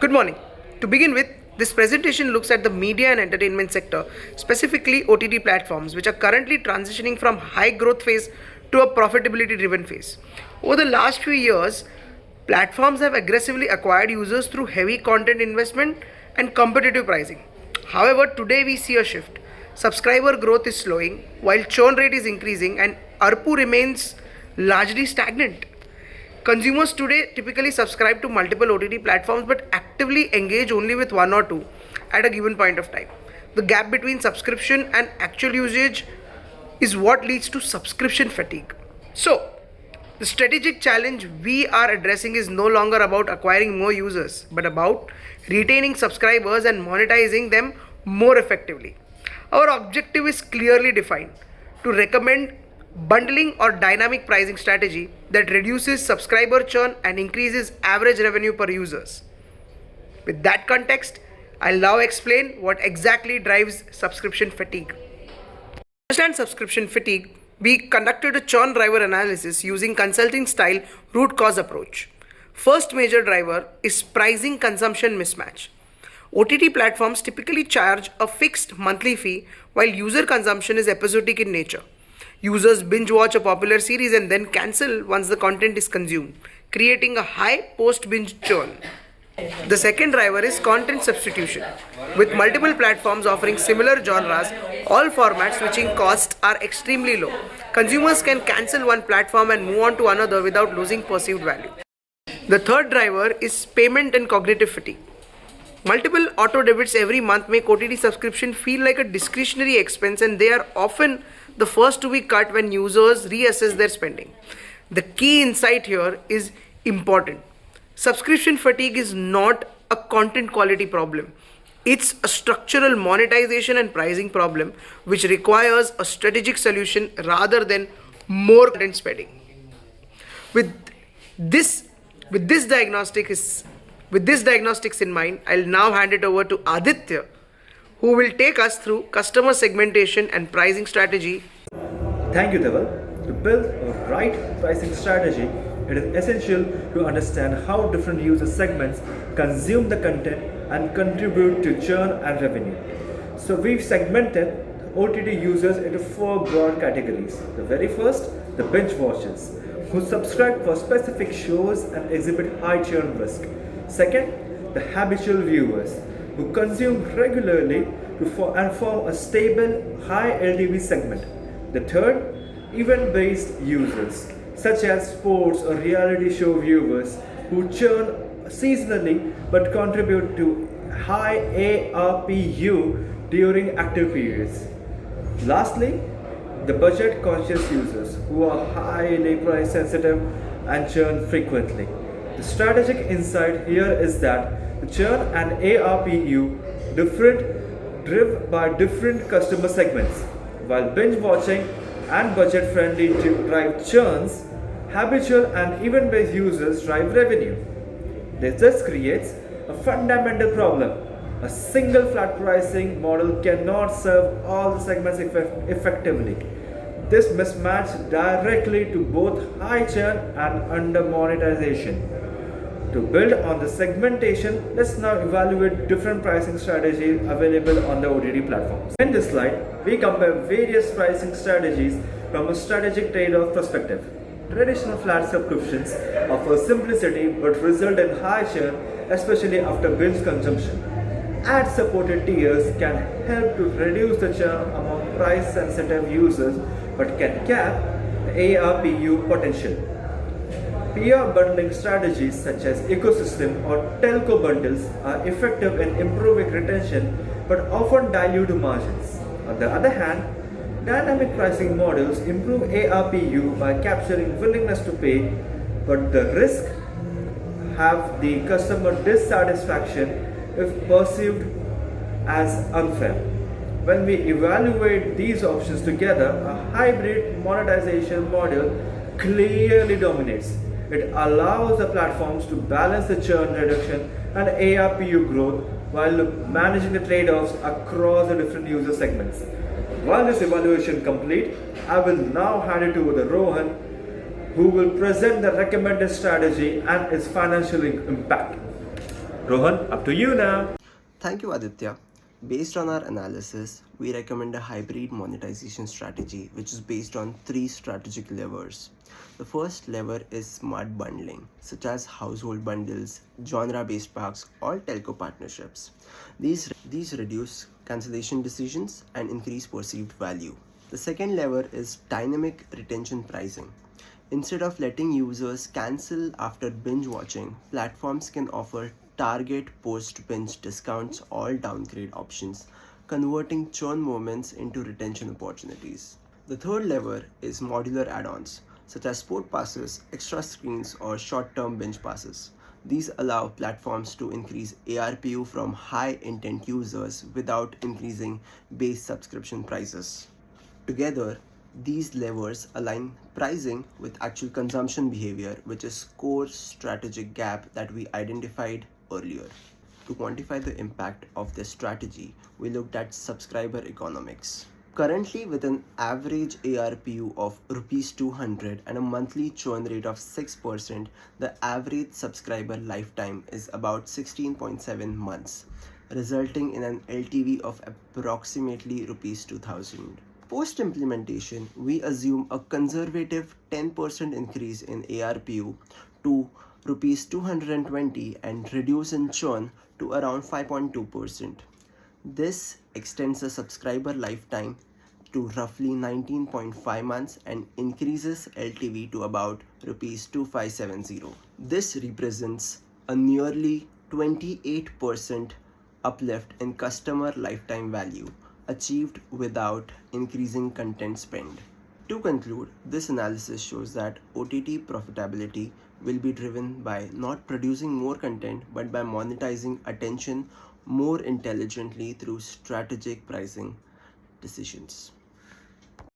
Good morning. To begin with, this presentation looks at the media and entertainment sector, specifically OTT platforms, which are currently transitioning from high growth phase to a profitability driven phase. Over the last few years, platforms have aggressively acquired users through heavy content investment and competitive pricing. However, today we see a shift. Subscriber growth is slowing, while churn rate is increasing, and ARPU remains largely stagnant. Consumers today typically subscribe to multiple OTT platforms but actively engage only with one or two at a given point of time. The gap between subscription and actual usage is what leads to subscription fatigue. So, the strategic challenge we are addressing is no longer about acquiring more users but about retaining subscribers and monetizing them more effectively. Our objective is clearly defined to recommend bundling or dynamic pricing strategy that reduces subscriber churn and increases average revenue per users. With that context, I'll now explain what exactly drives subscription fatigue. To understand subscription fatigue, we conducted a churn driver analysis using consulting style root cause approach. First major driver is pricing consumption mismatch. OTT platforms typically charge a fixed monthly fee while user consumption is episodic in nature. Users binge watch a popular series and then cancel once the content is consumed, creating a high post binge churn. The second driver is content substitution. With multiple platforms offering similar genres, all format switching costs are extremely low. Consumers can cancel one platform and move on to another without losing perceived value. The third driver is payment and cognitive fatigue. Multiple auto debits every month make OTT subscription feel like a discretionary expense, and they are often the first to be cut when users reassess their spending. The key insight here is important. Subscription fatigue is not a content quality problem. It's a structural monetization and pricing problem which requires a strategic solution rather than more content spending. With this with this diagnostics in mind, I'll now hand it over to Aditya, who will take us through customer segmentation and pricing strategy. Thank you, Deval. To build a right pricing strategy, it is essential to understand how different user segments consume the content and contribute to churn and revenue. So we've segmented OTT users into four broad categories. The very first, the binge watchers, who subscribe for specific shows and exhibit high churn risk. Second, the habitual viewers, who consume regularly and form a stable, high LTV segment. The third, event-based users, such as sports or reality show viewers, who churn seasonally but contribute to high ARPU during active periods. Lastly, the budget-conscious users, who are highly price-sensitive and churn frequently. The strategic insight here is that the churn and ARPU driven by different customer segments. While binge watching and budget friendly drive churns, habitual and event based users drive revenue. This creates a fundamental problem. A single flat pricing model cannot serve all the segments effectively. This mismatch directly to both high churn and under monetization. To build on the segmentation, let's now evaluate different pricing strategies available on the OTT platforms. In this slide, we compare various pricing strategies from a strategic trade-off perspective. Traditional flat subscriptions offer simplicity but result in high churn, especially after binge consumption. Ad-supported tiers can help to reduce the churn among price-sensitive users but can cap the ARPU potential. Peer bundling strategies such as ecosystem or telco bundles are effective in improving retention but often dilute margins. On the other hand, dynamic pricing models improve ARPU by capturing willingness to pay, but the risk have the customer dissatisfaction if perceived as unfair. When we evaluate these options together, a hybrid monetization model clearly dominates. It allows the platforms to balance the churn reduction and ARPU growth while managing the trade-offs across the different user segments. While this evaluation complete, I will now hand it over to Rohan, who will present the recommended strategy and its financial impact. Rohan, up to you now. Thank you, Aditya. Based on our analysis, we recommend a hybrid monetization strategy which is based on three strategic levers. The first lever is smart bundling, such as household bundles, genre based packs, or telco partnerships. These reduce cancellation decisions and increase perceived value. The second lever is dynamic retention pricing. Instead of letting users cancel after binge watching, platforms can offer target post binge discounts or downgrade options, converting churn moments into retention opportunities. The third lever is modular add ons, such as sport passes, extra screens, or short term binge passes. These allow platforms to increase ARPU from high intent users without increasing base subscription prices. Together, these levers align pricing with actual consumption behavior, which is core strategic gap that we identified earlier. To quantify the impact of this strategy, we looked at subscriber economics. Currently, with an average ARPU of Rs 200 and a monthly churn rate of 6%, the average subscriber lifetime is about 16.7 months, resulting in an LTV of approximately Rs 2000. Post implementation, we assume a conservative 10% increase in ARPU to Rs 220 and reduce in churn to around 5.2%. This extends the subscriber lifetime to roughly 19.5 months and increases LTV to about Rs 2570. This represents a nearly 28% uplift in customer lifetime value, achieved without increasing content spend. To conclude, this analysis shows that OTT profitability will be driven by not producing more content but by monetizing attention more intelligently through strategic pricing decisions.